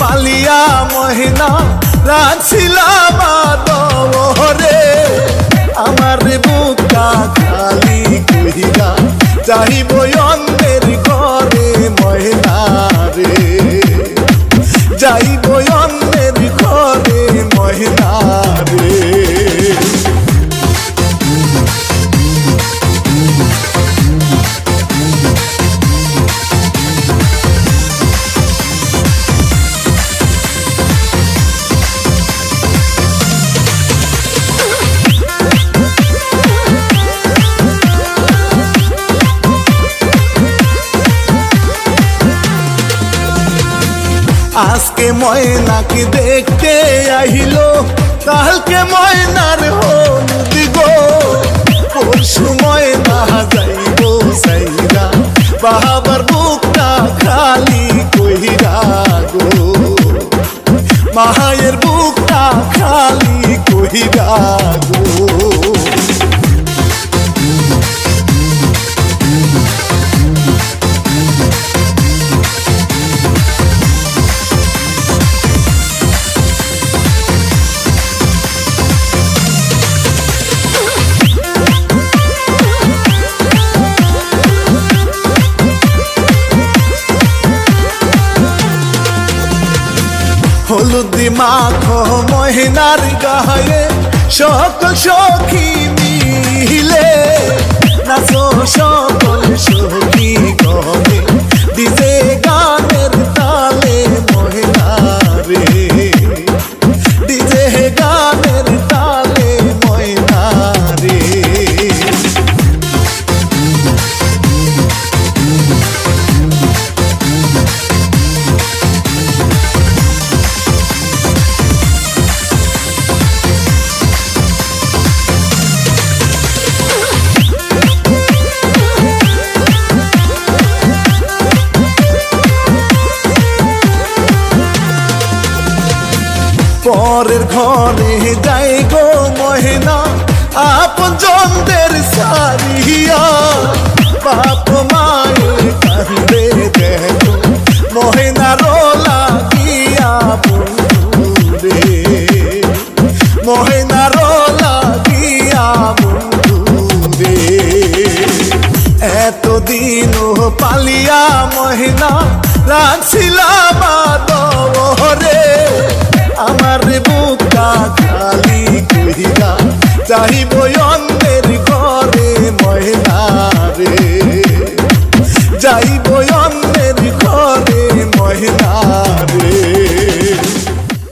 পালিয়া মহিনা রাখছিলাম আদরে আমার বুকটা খালি কইরা যাইব অন্যের ঘরে মহিনা রে যাইব অন্যের ঘরে মহিনা রে আজকে ময়নাকে দেখতে আইলো কালকে ময়নার হলুদ গো পরশু ময়না যাইব সাইরা বাবার বুকটা খালি কইরা গো মায়ের বুকটা খালি কইরা গো হলুদি মাখো মহিনার গায়ে সকল সখী মিলে নাচো সকল সখী গনে ডিজে গানের তালে মহিনা রে ডিজে গানের তালে মহিনা রে পরের ঘরে যাই গো মহিনা আপন জনদের সারিয়া বাপ মায়ের কান্দে দেখো মহিনা রোলা গিয়া বন্ধু রে মহিনা রোলা গিয়া বন্ধু রে এতদিন পালিয়া মহিনা রাখছিলাম আদরে আমার বুকটা খালি কইরা যাইব অন্যের ঘরে মহিনা রে যাইব